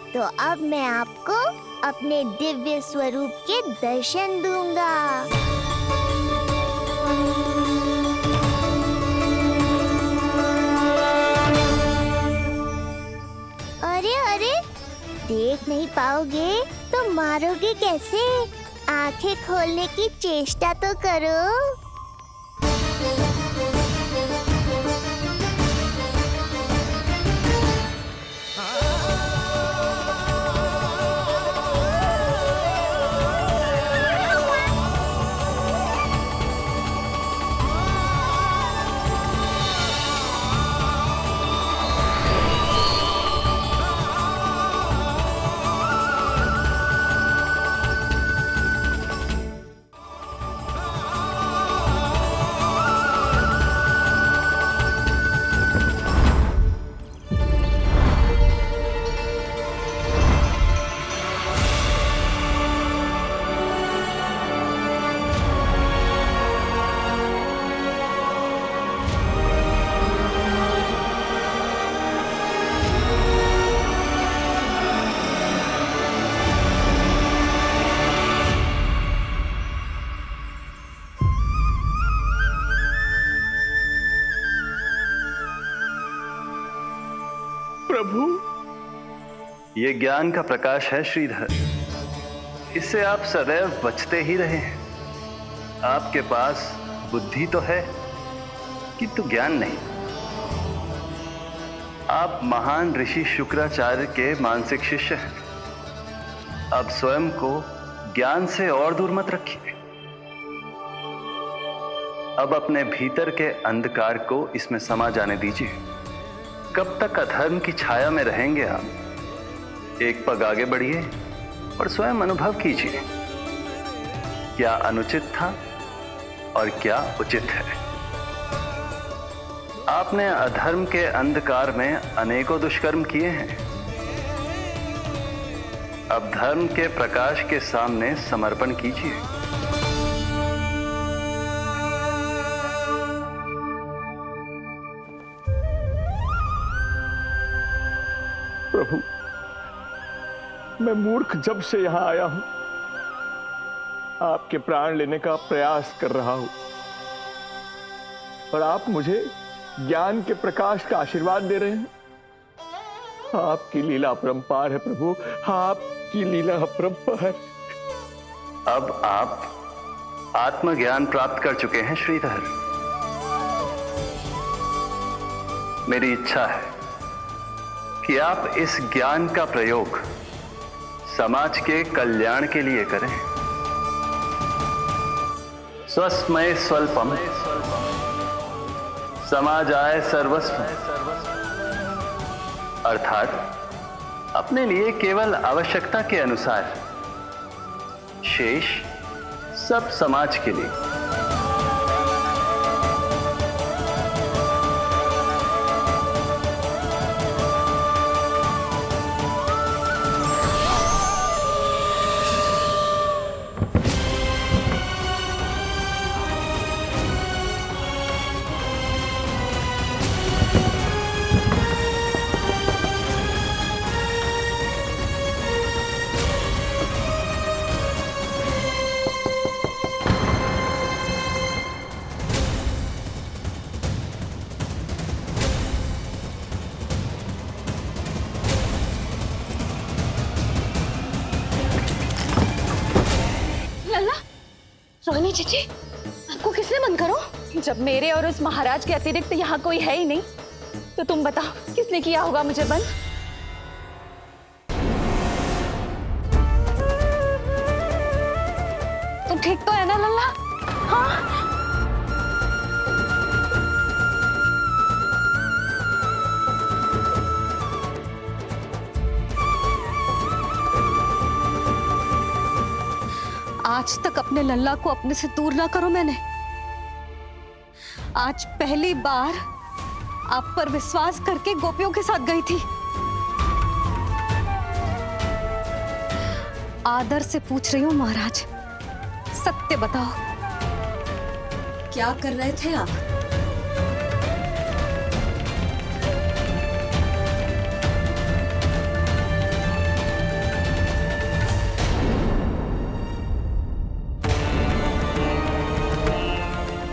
तो अब मैं आपको अपने दिव्य स्वरूप के दर्शन दूंगा। अरे अरे, देख नहीं पाओगे तो मारोगे कैसे? आंखें खोलने की चेष्टा तो करो। प्रभु, ये ज्ञान का प्रकाश है श्रीधर। इससे आप सदैव बचते ही रहे हैं। आपके पास बुद्धि तो है किंतु ज्ञान नहीं। आप महान ऋषि शुक्राचार्य के मानसिक शिष्य हैं। अब स्वयं को ज्ञान से और दूर मत रखिए। अब अपने भीतर के अंधकार को इसमें समा जाने दीजिए। कब तक अधर्म की छाया में रहेंगे आप? एक पग आगे बढ़िए और स्वयं अनुभव कीजिए क्या अनुचित था और क्या उचित है। आपने अधर्म के अंधकार में अनेकों दुष्कर्म किए हैं। अब धर्म के प्रकाश के सामने समर्पण कीजिए। प्रभु, मैं मूर्ख जब से यहां आया हूं, आपके प्राण लेने का प्रयास कर रहा हूं और आप मुझे ज्ञान के प्रकाश का आशीर्वाद दे रहे हैं। आपकी लीला अपरंपार है प्रभु, आपकी लीला अपरंपार। अब आप आत्मज्ञान प्राप्त कर चुके हैं श्रीधर। मेरी इच्छा है कि आप इस ज्ञान का प्रयोग समाज के कल्याण के लिए करें। स्वस्मय स्वल्पम समाजाय सर्वस्व, अर्थात अपने लिए केवल आवश्यकता के अनुसार, शेष सब समाज के लिए। रोहिणी जीजी, आपको किसने बंद करो? जब मेरे और उस महाराज के अतिरिक्त यहाँ कोई है ही नहीं, तो तुम बताओ किसने किया होगा मुझे बंद? तुम ठीक तो है ना लल्ला? हाँ? आज तक अपने लल्ला को अपने से दूर ना करो मैंने। आज पहली बार आप पर विश्वास करके गोपियों के साथ गई थी। आदर से पूछ रही हूँ महाराज, सत्य बताओ, क्या कर रहे थे आप?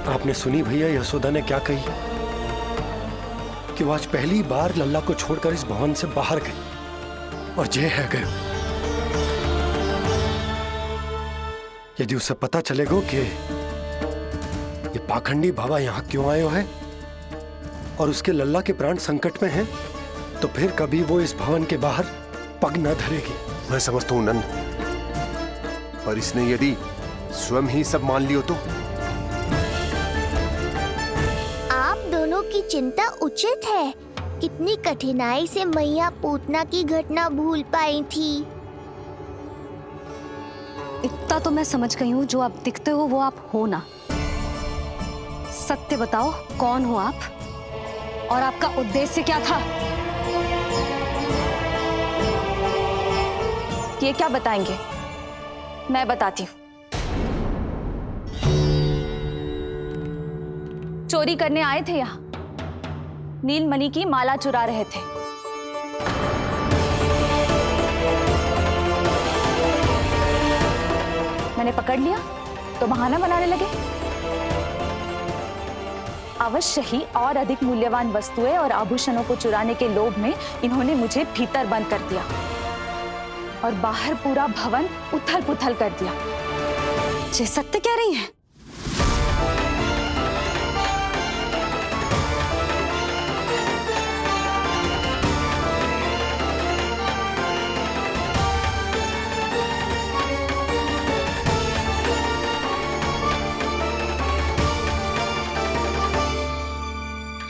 आपने सुनी भैया यशोदा ने क्या कही? कि वो आज पहली बार लल्ला को छोड़कर इस भवन से बाहर गई और जे है गए। यदि उसे पता चलेगा कि ये पाखंडी बाबा यहां क्यों आयो है और उसके लल्ला के प्राण संकट में हैं, तो फिर कभी वो इस भवन के बाहर पग न धरेगी। मैं समझता हूं नंद, पर इसने यदि स्वयं ही सब मान लियो तो? आप दोनों की चिंता उचित है। कितनी कठिनाई से मैया पूतना की घटना भूल पाई थी। इतना तो मैं समझ गई हूँ, जो आप दिखते हो वो आप हो ना। सत्य बताओ, कौन हो आप और आपका उद्देश्य क्या था? ये क्या बताएंगे? मैं बताती हूँ। चोरी करने आए थे यहाँ, नीलमणि की माला चुरा रहे थे। मैंने पकड़ लिया तो बहाना बनाने लगे। अवश्य ही और अधिक मूल्यवान वस्तुएं और आभूषणों को चुराने के लोभ में इन्होंने मुझे भीतर बंद कर दिया और बाहर पूरा भवन उथल पुथल कर दिया। ये सत्य कह रही हैं?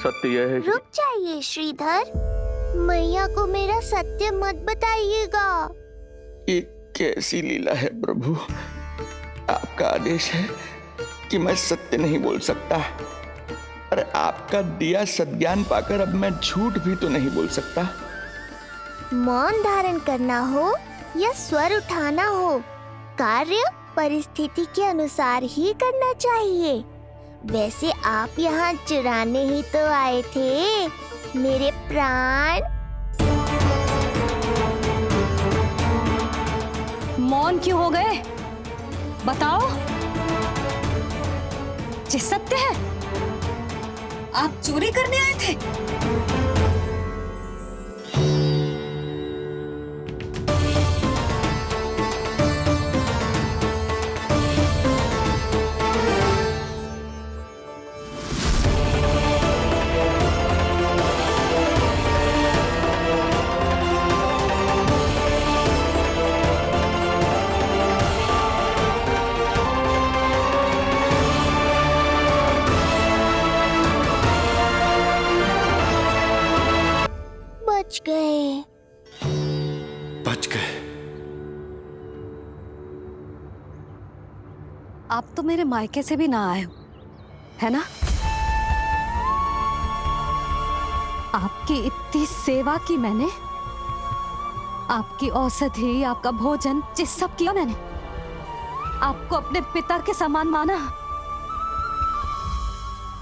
सत्य यह है कि रुक जाइए श्रीधर, मैया को मेरा सत्य मत बताइएगा। ये कैसी लीला है प्रभु? आपका आदेश है कि मैं सत्य नहीं बोल सकता, और आपका दिया सद्ज्ञान पाकर अब मैं झूठ भी तो नहीं बोल सकता। मौन धारण करना हो या स्वर उठाना हो, कार्य परिस्थिति के अनुसार ही करना चाहिए। वैसे आप यहाँ चुराने ही तो आए थे मेरे प्राण। मौन क्यों हो गए? बताओ। ये सत्य है, आप चोरी करने आए थे? बच गए। आप तो मेरे मायके से भी ना आए हो, है ना? आपकी इतनी सेवा की मैंने, आपकी औषधि, आपका भोजन, ये सब किया मैंने। आपको अपने पिता के समान माना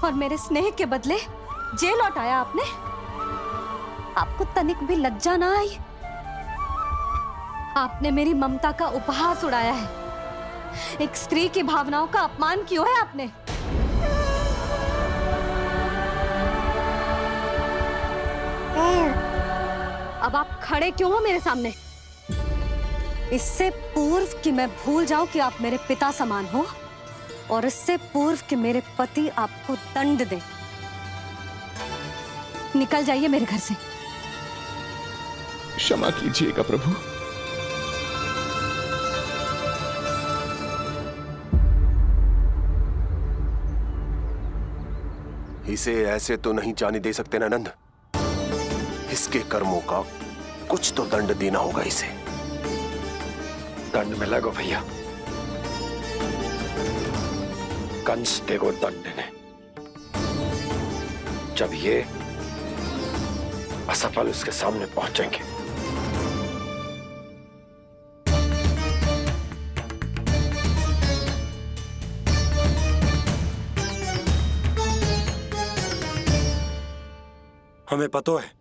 और मेरे स्नेह के बदले जेल लौटाया आपने। आपको तनिक भी लज्जा ना आई? आपने मेरी ममता का उपहास उड़ाया है। एक स्त्री की भावनाओं का अपमान किया है आपने। अब आप खड़े क्यों हो मेरे सामने? इससे पूर्व कि मैं भूल जाऊं कि आप मेरे पिता समान हो, और इससे पूर्व कि मेरे पति आपको दंड दे, निकल जाइए मेरे घर से। क्षमा कीजिएगा प्रभु। इसे ऐसे तो नहीं जाने दे सकते ना नंद। इसके कर्मों का कुछ तो दंड देना होगा इसे। दंड मिलेगा भैया, कंस देगो दंड ने, जब ये असफल उसके सामने पहुंचेंगे। हमें पता है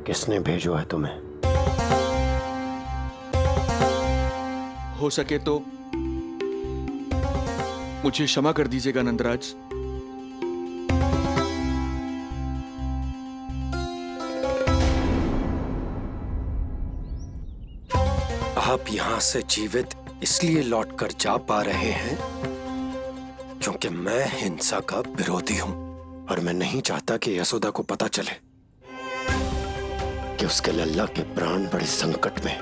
किसने भेजो है तुम्हें। हो सके तो मुझे क्षमा कर दीजिएगा नंदराज। आप यहां से जीवित इसलिए लौटकर जा पा रहे हैं क्योंकि मैं हिंसा का विरोधी हूं और मैं नहीं चाहता कि यशोदा को पता चले कि उसके लल्ला के प्राण बड़े संकट में।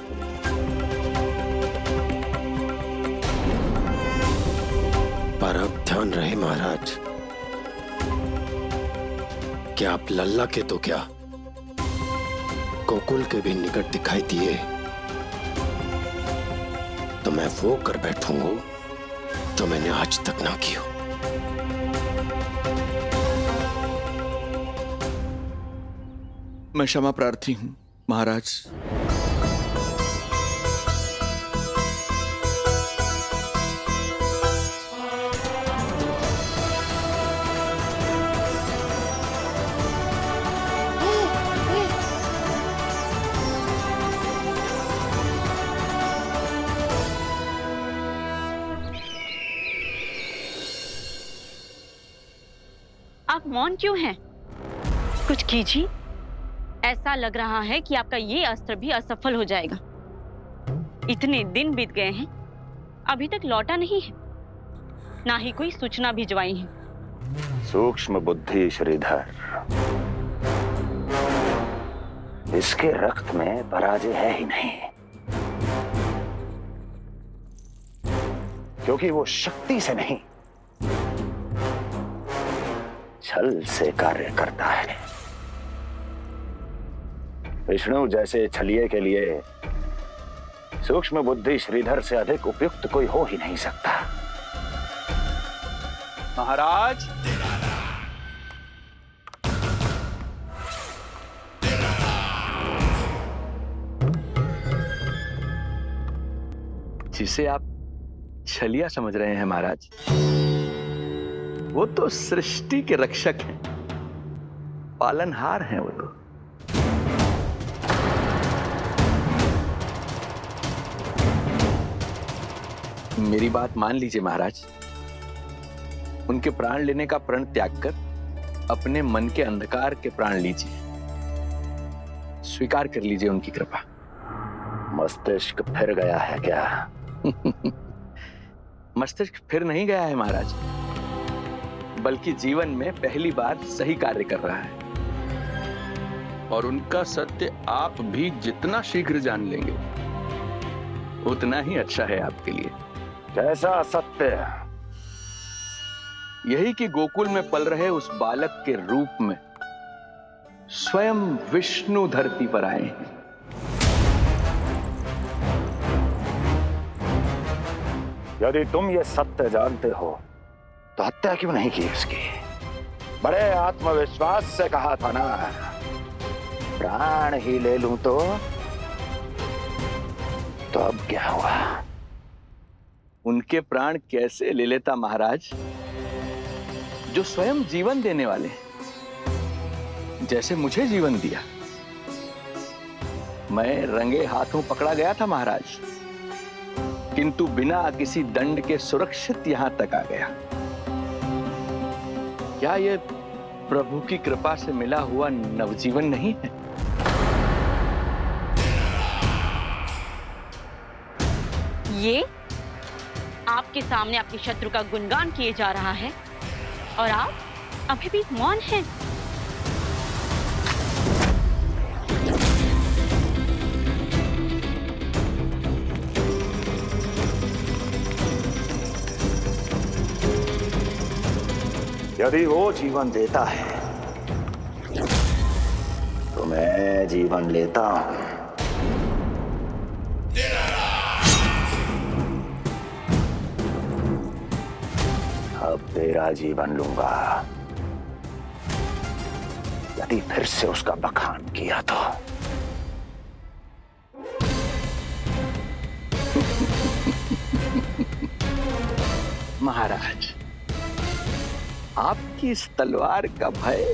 पर अब ध्यान रहे महाराज कि आप लल्ला के तो क्या गोकुल के भी निकट दिखाई दिए तो मैं वो कर बैठूंगा जो मैंने आज तक ना की हो। मैं क्षमा प्रार्थी हूं महाराज। आप मौन क्यों हैं? कुछ कीजिए। ऐसा लग रहा है कि आपका ये अस्त्र भी असफल हो जाएगा। इतने दिन बीत गए हैं, अभी तक लौटा नहीं है, ना ही कोई सूचना भिजवाई है। सूक्ष्म बुद्धि श्रीधर, इसके रक्त में पराजय है ही नहीं, क्योंकि वो शक्ति से नहीं छल से कार्य करता है। विष्णु जैसे छलिए के लिए सूक्ष्म बुद्धि श्रीधर से अधिक उपयुक्त कोई हो ही नहीं सकता। महाराज, जिसे आप छलिया समझ रहे हैं महाराज, वो तो सृष्टि के रक्षक हैं, पालनहार हैं वो तो। मेरी बात मान लीजिए महाराज, उनके प्राण लेने का प्रण त्याग कर अपने मन के अंधकार के प्राण लीजिए, स्वीकार कर लीजिए उनकी कृपा। मस्तिष्क फिर गया है क्या? मस्तिष्क फिर नहीं गया है महाराज, बल्कि जीवन में पहली बार सही कार्य कर रहा है। और उनका सत्य आप भी जितना शीघ्र जान लेंगे उतना ही अच्छा है आपके लिए। कैसा सत्य? यही कि गोकुल में पल रहे उस बालक के रूप में स्वयं विष्णु धरती पर आए हैं। यदि तुम ये सत्य जानते हो तो हत्या क्यों नहीं की उसकी? बड़े आत्मविश्वास से कहा था ना, प्राण ही ले लूं तो अब क्या हुआ? उनके प्राण कैसे ले लेता महाराज, जो स्वयं जीवन देने वाले हैं, जैसे मुझे जीवन दिया। मैं रंगे हाथों पकड़ा गया था महाराज, किंतु बिना किसी दंड के सुरक्षित यहां तक आ गया। क्या यह प्रभु की कृपा से मिला हुआ नवजीवन नहीं है? ये आपके सामने आपके शत्रु का गुणगान किए जा रहा है और आप अभी भी मौन हैं। यदि वो जीवन देता है तो मैं जीवन लेता हूं। अब तेरा जीवन लूंगा यदि फिर से उसका बखान किया तो। महाराज, आपकी इस तलवार का भय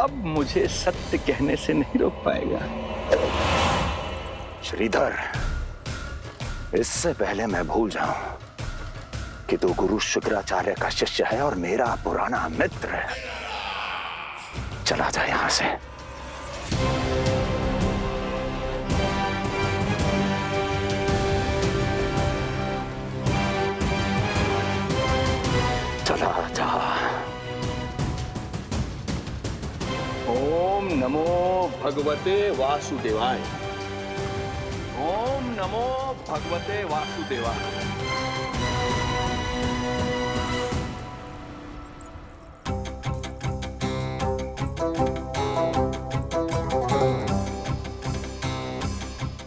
अब मुझे सत्य कहने से नहीं रोक पाएगा। श्रीधर, इससे पहले मैं भूल जाऊं कि तू गुरु शुक्राचार्य का शिष्य है और मेरा पुराना मित्र है। चला जा यहां से। चला जा। ओम नमो भगवते वासुदेवाय। ओम नमो भगवते वासुदेवाय।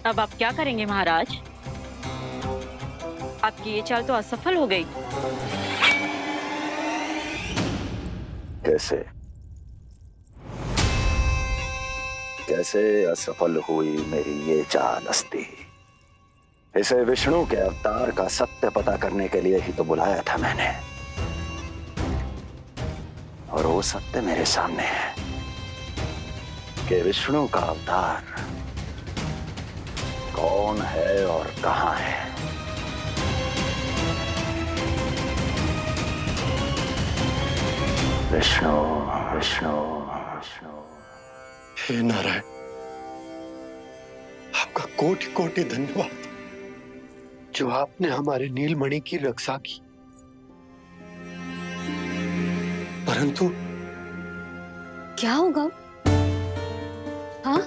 अब आप क्या करेंगे महाराज? आपकी ये चाल तो असफल हो गई। कैसे कैसे असफल हुई मेरी ये चाल अस्ति? इसे विष्णु के अवतार का सत्य पता करने के लिए ही तो बुलाया था मैंने, और वो सत्य मेरे सामने है कि विष्णु का अवतार कौन है और कहां है। विष्णु विष्णु विष्णु। हे नारायण, आपका कोटि कोटि धन्यवाद जो आपने हमारे नीलमणि की रक्षा की। परंतु क्या होगा? हाँ,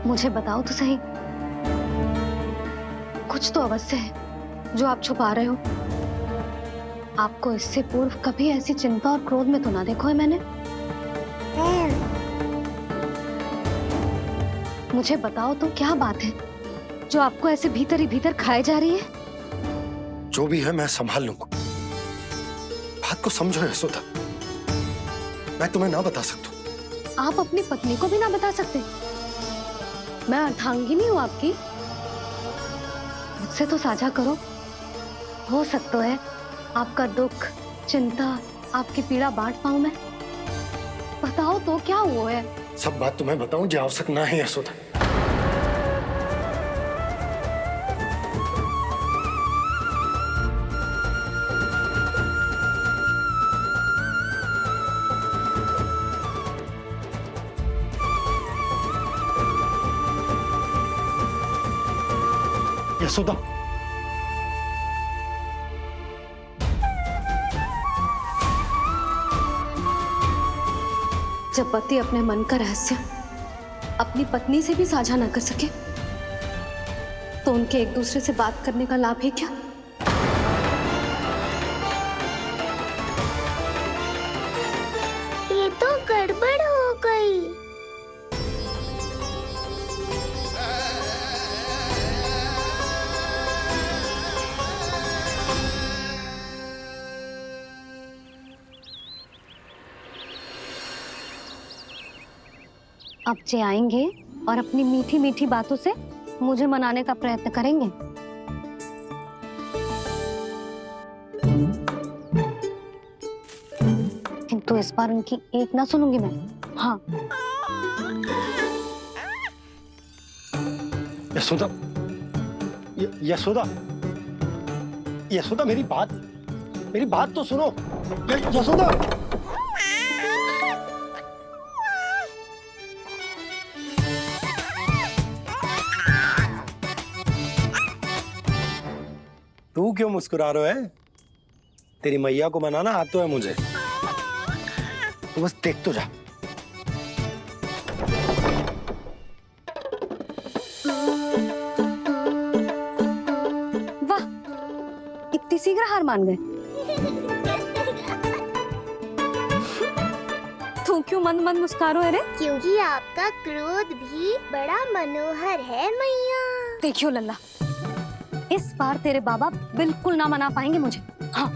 मुझे बताओ तो सही। कुछ तो अवश्य है जो आप छुपा रहे हो। आपको इससे पूर्व कभी ऐसी चिंता और क्रोध में तो ना देखो है मैंने। मुझे बताओ तो क्या बात है जो आपको ऐसे भीतर ही भीतर खाए जा रही है? जो भी है मैं संभाल लूंगा। बात को समझो यशोदा, मैं तुम्हें ना बता सकता। आप अपनी पत्नी को भी ना बता सकते? मैं अर्धांगिनी हूँ आपकी, मुझसे तो साझा करो। हो सकता है आपका दुख, चिंता, आपकी पीड़ा बांट पाऊं मैं। बताओ तो क्या हुआ है? सब बात तुम्हें बताऊं जो आवश्यक ना है यशोदा। यशोदा, जब पति अपने मन का रहस्य अपनी पत्नी से भी साझा न कर सके तो उनके एक दूसरे से बात करने का लाभ ही क्या? ये तो गड़बड़ हो गई। अब जे आएंगे और अपनी मीठी मीठी बातों से मुझे मनाने का प्रयत्न करेंगे। किंतु इस बार उनकी एक ना सुनूंगी मैं। हाँ, यशोदा, यशोदा, यशोदा, मेरी बात तो सुनो। यशोदा, तू क्यों मुस्कुरा रहा है? तेरी मैया को मनाना आता है मुझे। तू बस देख तो जा। वाह, इतनी शीघ्र हार मान गए। तू क्यों मंद मंद मुस्कुरा रहे? क्योंकि आपका क्रोध भी बड़ा मनोहर है मैया। देखियो लल्ला, इस बार तेरे बाबा बिल्कुल ना मना पाएंगे मुझे। हाँ,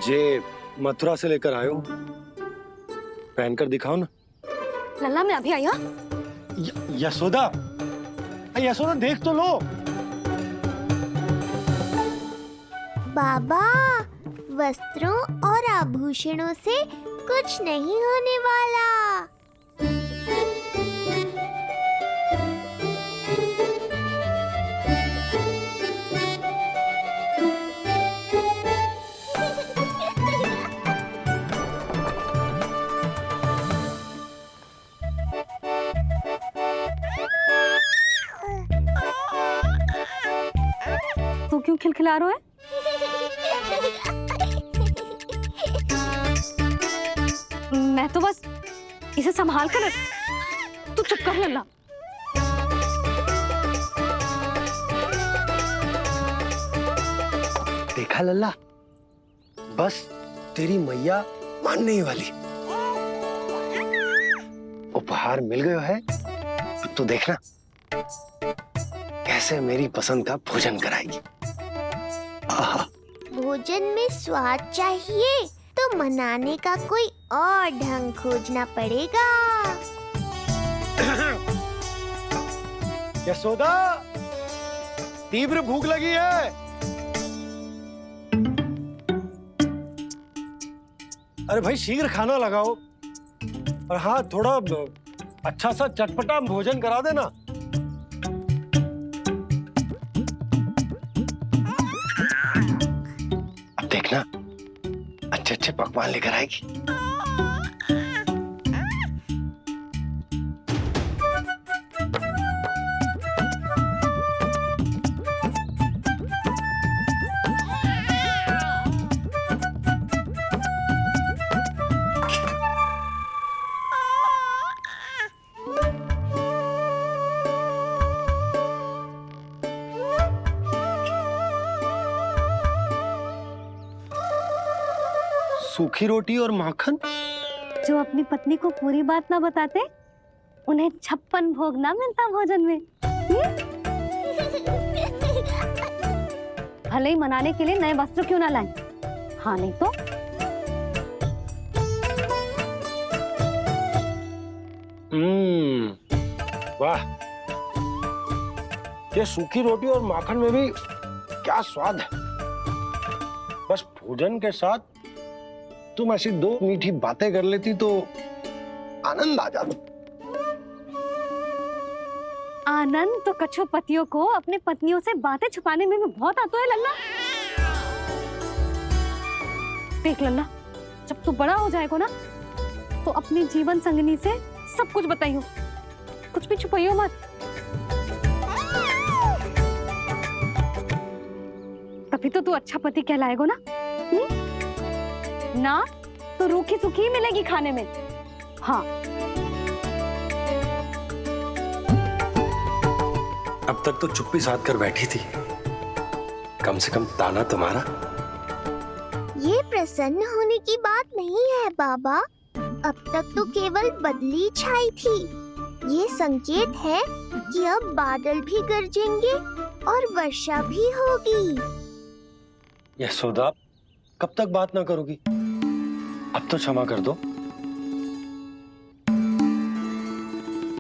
जे मथुरा से लेकर आयो, पहनकर दिखाओ ना। लल्ला मैं अभी आई। हाँ, यशोदा, यशोदा देख तो लो। बाबा, वस्त्रों और आभूषणों से कुछ नहीं होने वाला। तू क्यों खिलखिला रहा है? मैं तो बस इसे संभाल कर। तू चुप कर लल्ला। देखा लल्ला, बस तेरी मैया मानने ही वाली। उपहार मिल गयो है तो देखना कैसे मेरी पसंद का भोजन कराएगी। आहा। भोजन में स्वाद चाहिए तो मनाने का कोई और ढंग खोजना पड़ेगा। यशोदा, तीव्र भूख लगी है। अरे भाई शीघ्र खाना लगाओ, और हाँ थोड़ा अच्छा सा चटपटा भोजन करा देना। अब देखना अच्छे अच्छे पकवान लेकर आएगी। सूखी रोटी और माखन। जो अपनी पत्नी को पूरी बात ना बताते, उन्हें 56 भोग ना मिलता भोजन में। भले ही मनाने के लिए नए वस्त्र क्यों ना लाएं, हाँ नहीं तो वाह, ये सूखी रोटी और माखन में भी क्या स्वाद है। बस भोजन के साथ तुम ऐसी दो मीठी बातें कर लेती तो आनंद आ जाता। आनंद तो कछुआ पतियों को अपने पत्नियों से बातें छुपाने में भी बहुत आता है लल्ला। देख लल्ला, जब तू बड़ा हो जाएगा ना तो अपनी जीवन संगिनी से सब कुछ बताइयो, कुछ भी छुपाइयो मत। तभी तो तू अच्छा पति कहलाएगा ना। ना तो रूखी सूखी ही मिलेगी खाने में। हाँ, अब तक तो चुप्पी साध कर बैठी थी, कम से कम ताना तुम्हारा। ये प्रसन्न होने की बात नहीं है बाबा, अब तक तो केवल बदली छाई थी। ये संकेत है कि अब बादल भी गरजेंगे और वर्षा भी होगी। यशोदा, कब तक बात ना करोगी? अब तो क्षमा कर दो।